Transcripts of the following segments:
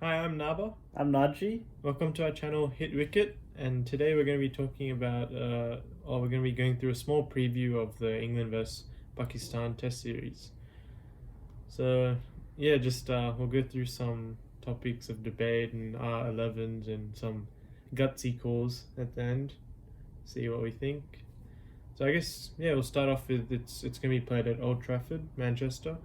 Hi, I'm Naba. I'm Naji. Welcome to our channel Hit Wicket, and today we're going to be talking about, or we're going to be going through a small preview of the England vs Pakistan Test series. So, yeah, just we'll go through some topics of debate and R11s and some gutsy calls at the end. See what we think. So I guess we'll start off with it's going to be played at Old Trafford, Manchester.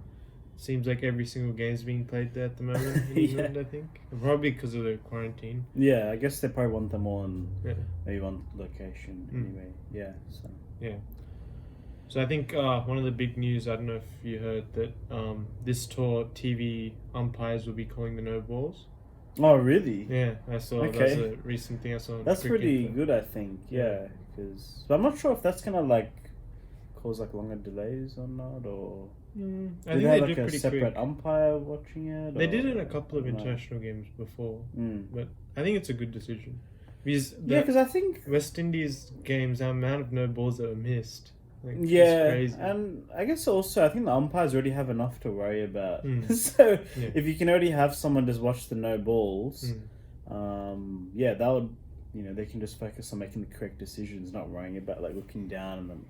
Seems like every single game's being played there at the moment in Yeah. England, I think. Probably because of the quarantine. Yeah, I guess they probably want them all in Yeah. maybe one location anyway. Yeah, so. Yeah. So I think one of the big news, I don't know if you heard that this tour TV umpires will be calling the no balls. Oh, really? Yeah, I saw that's Okay. a recent thing I saw on That's Cricket pretty Info. good, I think. Yeah, because but I'm not sure if that's gonna cause longer delays or not, or I do think they they have do a pretty separate quick. umpire watching it? They Or, did it in a couple I of don't know. international games before, Mm. but I think it's a good decision because Yeah, the because I think West Indies games, the amount of no balls that were missed, it's yeah, crazy. and I guess also I think the umpires already have enough to worry about. Mm. So Yeah. if you can already have someone just watch the no balls, yeah, that would they can just focus on making the correct decisions, not worrying about looking down and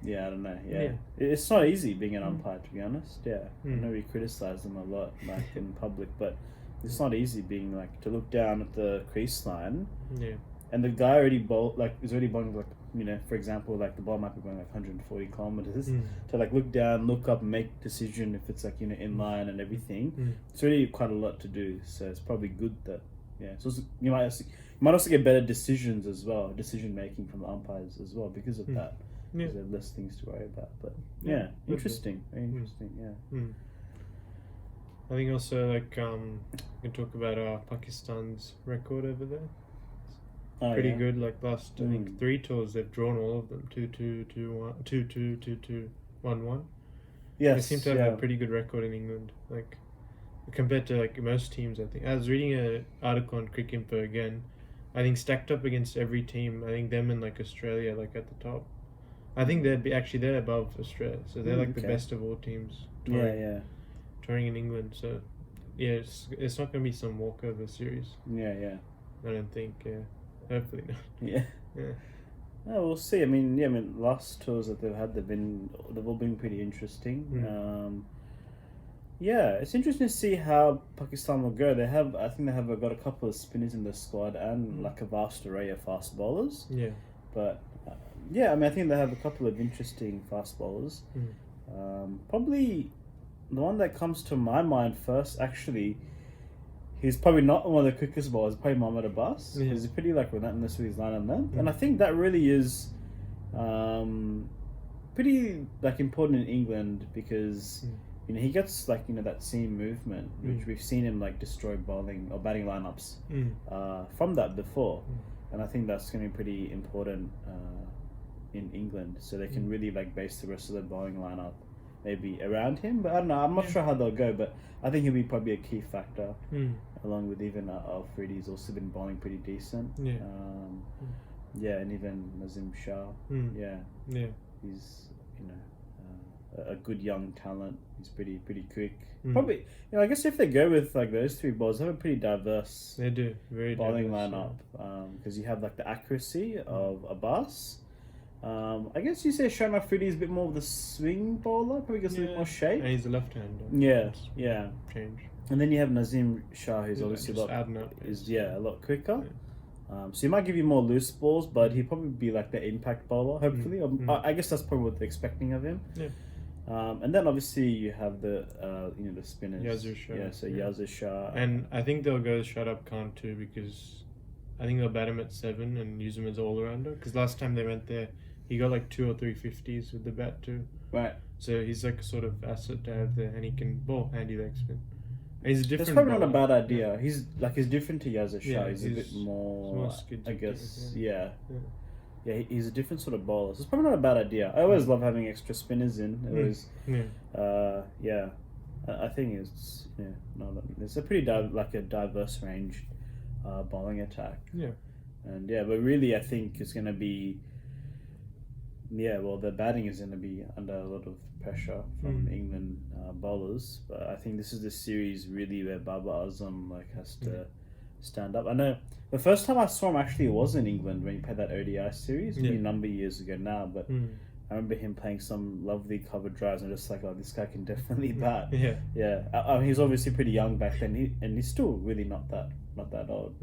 yeah, I don't know. Yeah, Yeah. it's not easy being an umpire, to be honest. Yeah, I Mm. know we criticize them a lot in public, but it's not easy being to look down at the crease line Yeah. and the guy already is already bowling for example the ball might be going 140 kilometers to look down, look up, and make decision if it's in line and everything. It's really quite a lot to do, so it's probably good that so you might also get better decisions as well, decision making from the umpires as well because of that. Yeah. Because there are less things to worry about, but Yeah, interesting, very interesting. I think also we can talk about Pakistan's record over there. Oh, Pretty yeah. good. Like last I think 3 tours they've drawn all of them 2-2, 2-1, 2-2, 2-2, 1-1. They Yes, seem to have yeah. a pretty good record in England. Compared to most teams, I think. I was reading an article on Cricket Info again. I think stacked up against every team, I think them and Australia at the top. I think they're above Australia, so they're the Okay. best of all teams Yeah, touring in England. So yeah, it's not going to be some walkover series. yeah. I don't think. Yeah, hopefully not. Yeah. Yeah. Oh, we'll see. I mean, last tours that they've all been pretty interesting. Yeah, it's interesting to see how Pakistan will go. I think they have got a couple of spinners in the squad and a vast array of fast bowlers. Yeah. But yeah, I mean, I think they have a couple of interesting fast bowlers. Probably the one that comes to my mind first, actually, he's probably not one of the quickest bowlers. Probably Mohammad Abbas. Yeah. He's pretty relentless with his line and length, and I think that really is pretty important in England because he gets that seam movement, which we've seen him destroy bowling or batting lineups from that before, and I think that's going to be pretty important in England, so they can really base the rest of the bowling lineup maybe around him. But I don't know. I'm not sure how they'll go, but I think he'll be probably a key factor, along with even Afridi's also been bowling pretty decent. Yeah. Yeah, and even Nazim Shah. Yeah, he's a good young talent. He's pretty quick. Probably, I guess if they go with those three bowlers, they have a pretty diverse. They do very bowling diverse, lineup because you have the accuracy of Abbas. I guess you say Shan Afridi is a bit more of the swing bowler, probably gets a bit more shape. And he's a left-hander. Yeah. Change. And then you have Nazim Shah, who's obviously just adding up. a lot quicker. So he might give you more loose balls, but he'll probably be the impact bowler, hopefully. I guess that's probably what they're expecting of him. Yeah. And then obviously you have the the spinners. Yazir Shah. Yeah, so Yazir Shah. And I think they'll go shut up Khan too because I think they'll bat him at 7 and use him as all-rounder. Because last time they went there, he got 2 or 3 50s with the bat too. Right. So he's a sort of asset to have there, and he can bowl handy leg spin. And he's a different. That's probably bowler. not a bad idea. He's different to Yazir Shah. Yeah, he's a bit more skidgy, I guess. yeah. Yeah, he's a different sort of bowler. So it's probably not a bad idea. I always love having extra spinners in. It was, I think it's a pretty a diverse range bowling attack. Yeah. And but really I think it's going to be Yeah, well, the batting is going to be under a lot of pressure from England bowlers, but I think this is the series really where Babar Azam has to stand up. I know the first time I saw him actually was in England when he played that ODI series, a number of years ago now, but I remember him playing some lovely cover drives and just like, oh, this guy can definitely bat. Yeah. I mean, he was obviously pretty young back then, and he's still really not that old.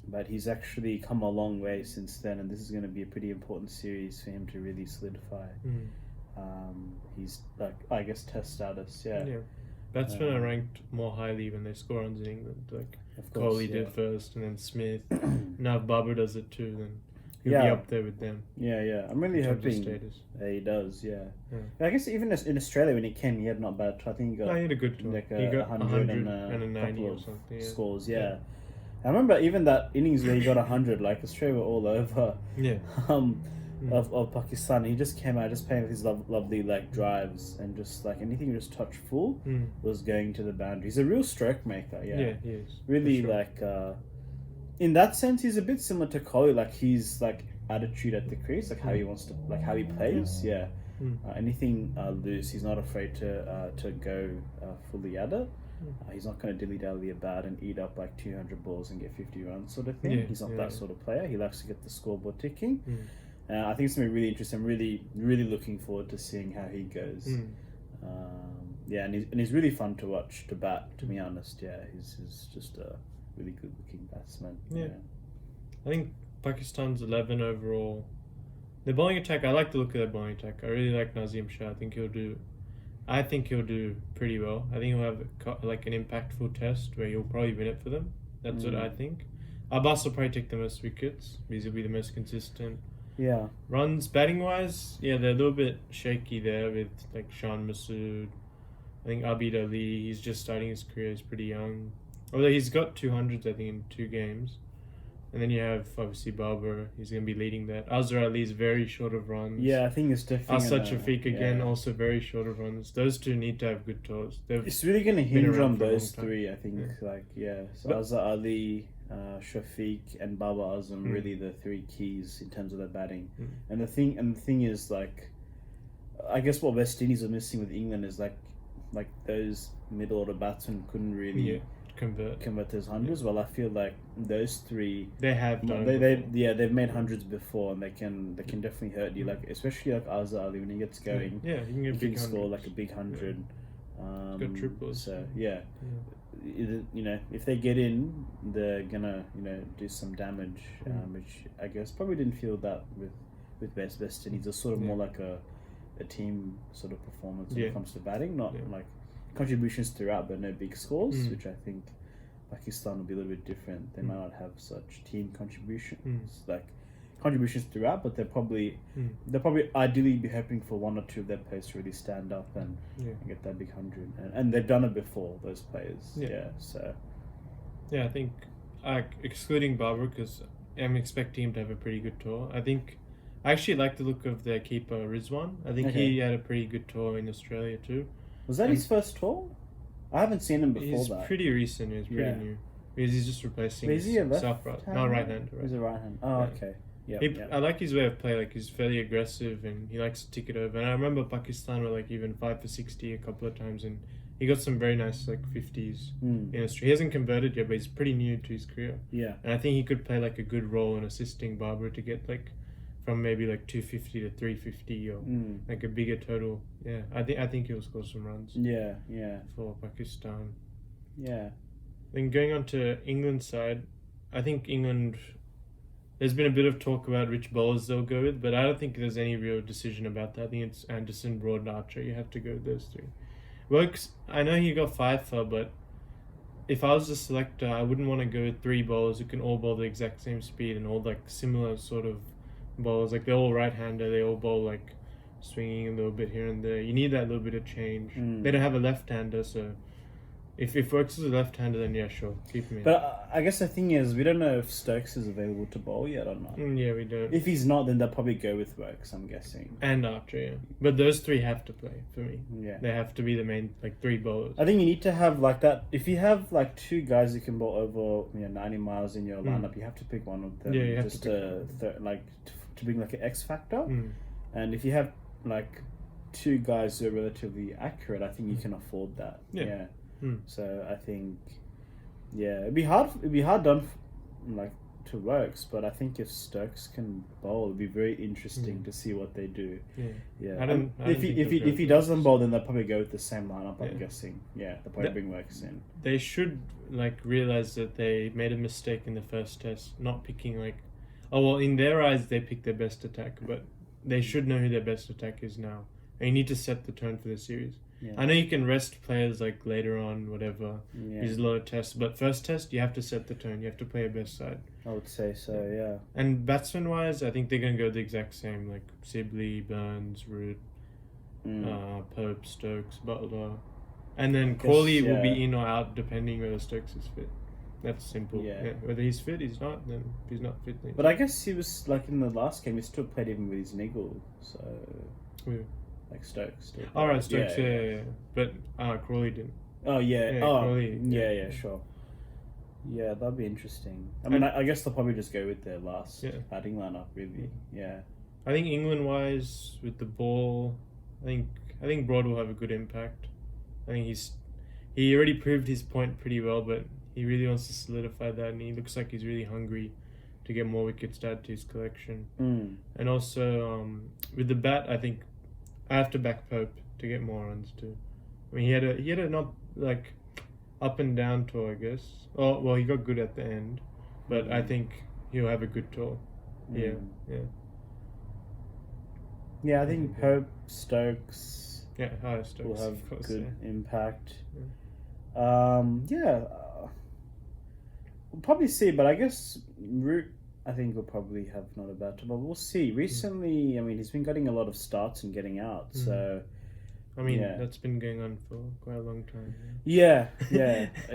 But he's actually come a long way since then, and this is going to be a pretty important series for him to really solidify. He's I guess test status. Yeah. Batsmen are ranked more highly when they score runs in England. Like Kohli did first, and then Smith. Now if Babar does it too, then he'll be up there with them. Yeah. I'm really hoping he does. Yeah. I guess even in Australia when he came, he had not bad. I think he had a good tour. Like he got 100 and a 90 or something. Scores. Yeah. I remember even that innings where he got 100, like Australia were all over. Of Pakistan. He just came out just playing with his lovely drives, and just anything you just touch full was going to the boundary. He's a real stroke maker. Yeah, he is. Really in that sense, he's a bit similar to Kohli. His attitude at the crease, how he wants to how he plays. Yeah. Anything loose, he's not afraid to go fully at it. He's not going to dilly-dally about and eat up 200 balls and get 50 runs sort of thing. He's not that sort of player. He likes to get the scoreboard ticking. I think it's going to be really interesting. I'm really, really looking forward to seeing how he goes. And he's really fun to watch, to bat, to be honest. Yeah, he's just a really good-looking batsman. Yeah. I think Pakistan's 11 overall. The bowling attack, I like the look of their bowling attack. I really like Nazim Shah. I think he'll do pretty well. I think he'll have an impactful test where he'll probably win it for them. That's what I think. Abbas will probably take the most wickets because he'll be the most consistent. Yeah. Runs, batting wise, they're a little bit shaky there with Shan Masood. I think Abid Ali, he's just starting his career, he's pretty young. Although he's got 200s, I think, in 2 games. And then you have, obviously, Babar. He's going to be leading that. Azhar Ali is very short of runs. Yeah, I think it's definitely... Asad Shafiq, again, also very short of runs. Those two need to have good tours. It's really going to hinge on those three, I think. So Azhar Ali, Shafiq, and Babar Azam really the 3 keys in terms of their batting. And the thing is, I guess what West Indies are missing with England is, those middle-order batsmen couldn't really... convert those hundreds. Well, I feel like those 3 they've made hundreds before, and they can definitely hurt you. Especially Azhar Ali when he gets going. He can score a big 100. Got triples. So if they get in, they're gonna do some damage. Which I guess probably didn't feel that with West Indies. It's sort of more like a team sort of performance when it comes to batting, not contributions throughout, but no big scores, which I think Pakistan will be a little bit different. They might not have such team contributions, contributions throughout, but they'll probably ideally be hoping for 1 or 2 of their players to really stand up and get that big 100, and they've done it before, those players. I think excluding Babar, because I'm expecting him to have a pretty good tour. I actually like the look of their keeper Rizwan. I think he had a pretty good tour in Australia too. Was that his first tour? I haven't seen him before. He's pretty recent. He's pretty new. Because he's just replacing right-hander. He's a right-hand. Oh, okay. I like his way of play. He's fairly aggressive and he likes to tick it over. And I remember Pakistan were even 5 for 60 a couple of times, and he got some very nice 50s in Australia. He hasn't converted yet, but he's pretty new to his career. Yeah. And I think he could play a good role in assisting Babar to get from maybe 250 to 350 or a bigger total. Yeah, I think he'll score some runs. Yeah. For Pakistan. Yeah. Then going on to England's side, I think England. There's been a bit of talk about which bowlers they'll go with, but I don't think there's any real decision about that. I think it's Anderson, Broad, and Archer. You have to go with those 3. Wilkes, I know he got 5 for, but if I was a selector, I wouldn't want to go with 3 bowlers who can all bowl the exact same speed and all similar sort of bowlers. They're all right-hander. They all bowl swinging a little bit here and there. You need that little bit of change. They don't have a left-hander, so if Works is a left-hander, then yeah, sure, keep him in. But I guess the thing is, we don't know if Stokes is available to bowl yet or not. Yeah, we don't. If he's not, then they'll probably go with Works, I'm guessing. And Archer, yeah. But those 3 have to play for me. Yeah. They have to be the main 3 bowlers. I think you need to have that. If you have 2 guys who can bowl over 90 miles in your lineup, you have to pick one of them. Yeah, you have just to to bring like an X factor. Mm. And if you have like two guys who are relatively accurate, I think you can afford that. Yeah. Mm. So I think, it'd be hard done like to Works, but I think if Stokes can bowl, it'd be very interesting to see what they do. I don't if he doesn't bowl, then they'll probably go with the same lineup. I'm guessing. They'll probably bring Works in. They should like realize that they made a mistake in the first test, not picking like, in their eyes they picked their best attack, but they should know who their best attack is now. And you need to set the tone for the series. I know you can rest players like later on, whatever. Use a lot of tests, but first test you have to set the tone. You have to play your best side. I would say so. And batsman wise, I think they're gonna go the exact same, like Sibley, Burns, Root, Pope, Stokes, Butler, and then Crawley will be in or out depending whether Stokes is fit. That's simple. Whether he's fit, he's not. Then if he's not fit, then but I guess he was like in the last game. He still played even with his niggle. So like Stokes. Alright, Stokes. But Crawley didn't. Crawley. Sure. Yeah, that'd be interesting. I mean, I guess they'll probably just go with their last batting lineup, really. Yeah. I think England-wise, with the ball, I think Broad will have a good impact. I think he already proved his point pretty well, but he really wants to solidify that, and he looks like he's really hungry to get more wickets to add to his collection. And also, with the bat, I think I have to back Pope to get more runs too. I mean, he had a not like up and down tour, I guess. Oh well, he got good at the end, but I think he'll have a good tour. Yeah. I think Pope, Stokes. Stokes will have good impact. Yeah. We'll probably see, but I guess Root, I think will probably have not a bad time, but we'll see. Recently, I mean, he's been getting a lot of starts and getting out, so... I mean, that's been going on for quite a long time. Yeah.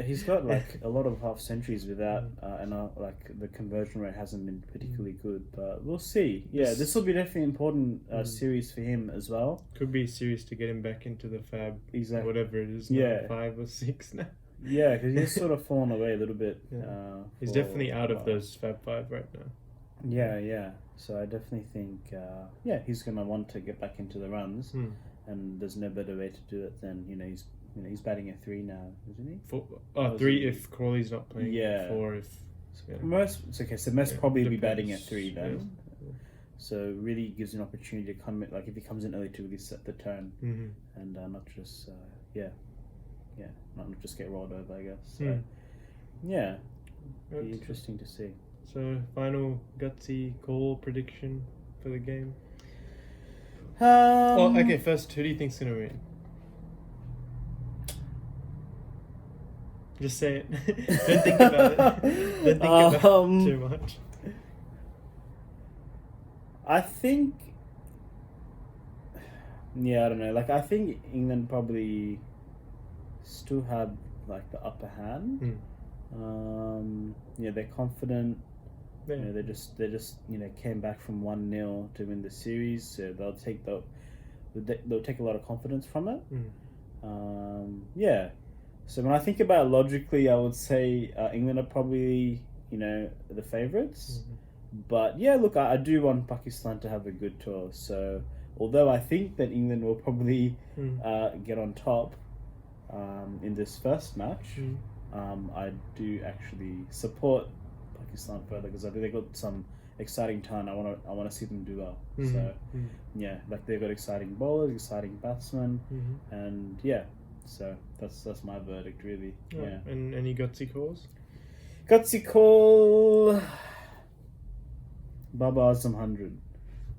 He's got, like, a lot of half-centuries without, and, like, the conversion rate hasn't been particularly good, but we'll see. Yeah, this will be definitely an important series for him as well. Could be a series to get him back into the Fab, whatever it is, 5 or 6 now. Yeah, because he's sort of fallen away a little bit. He's definitely out of those Fab 5 right now. Yeah. So I definitely think, he's going to want to get back into the runs, and there's no better way to do it than he's batting at 3 now, isn't he? 3 if Crawley's not playing. 4 if. So most probably be batting at 3 then. So really gives an opportunity to come like if he comes in early to really set the tone, and not just not just get rolled over, I guess. So, be interesting to see. So, final gutsy call prediction for the game. First, who do you think's gonna win? Just say it. Don't think about it. Don't think about it too much. I think. I don't know. Like, I think England probably still have like the upper hand. They're confident. They just came back from 1-0 to win the series, so they'll take a lot of confidence from it. So when I think about it logically, I would say England are probably the favourites. But look, I do want Pakistan to have a good tour. So although I think that England will probably get on top in this first match, I do actually support Pakistan further because I think they got some exciting talent. I want to see them do well. So like they've got exciting bowlers, exciting batsmen, and so that's my verdict really. And any gutsy calls? Gutsy call. Baba Azam 100.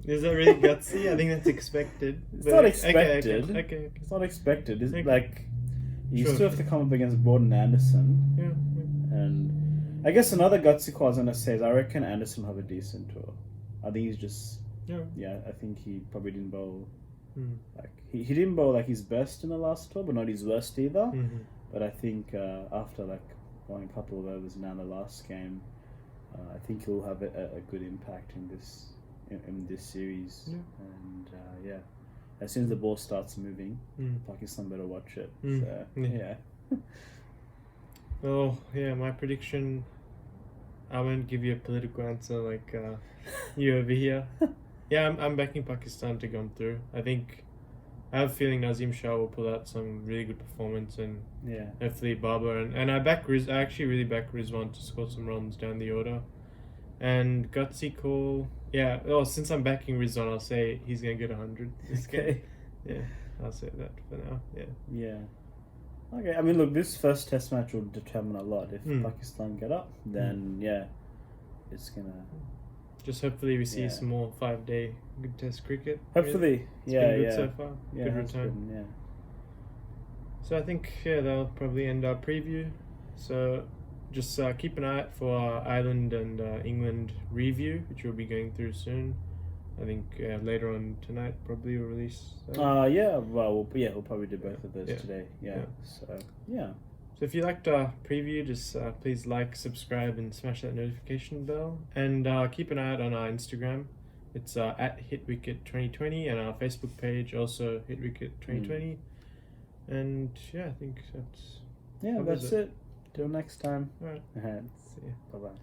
Is that really gutsy? I think that's expected. It's not expected. Okay. It's not expected. It's like you still have to come up against Broad and Anderson. And I guess another gutsy call I was gonna say is I reckon Anderson will have a decent tour. I think he's just I think he probably didn't bowl like he didn't bowl like his best in the last tour, but not his worst either. But I think after like going a couple of overs now in the last game, I think he'll have a good impact in this series. And as soon as the ball starts moving, Pakistan better watch it. So, my prediction, I won't give you a political answer like you over here. Yeah, I'm backing Pakistan to come through. I think I have a feeling Nazim Shah will pull out some really good performance, and Yeah. hopefully Barber and I back I actually really back Rizwan to score some runs down the order. And gutsy call. Yeah. Oh, since I'm backing Rizwan, I'll say he's gonna get 100 this game. Okay. Yeah, I'll say that for now. Yeah. Yeah. Okay. I mean, look, this first Test match will determine a lot. If Mm. Pakistan get up, then yeah, it's gonna. Just hopefully we see Yeah. some more 5-day good Test cricket. Hopefully, It's yeah, been good yeah. so far. Yeah, Good it has return. been, yeah. So I think that'll probably end our preview. So just keep an eye out for our Ireland and England review, which we'll be going through soon. I think later on tonight probably we'll release. Yeah. Well, we'll probably do both of those Yeah. today. Yeah. Yeah. So yeah. So if you liked our preview, just please like, subscribe, and smash that notification bell. And keep an eye out on our Instagram. It's at HitWicket2020, and our Facebook page also HitWicket2020. And yeah, I think that's Yeah, covers that's it. Till next time. all right. All right. See ya. Bye bye.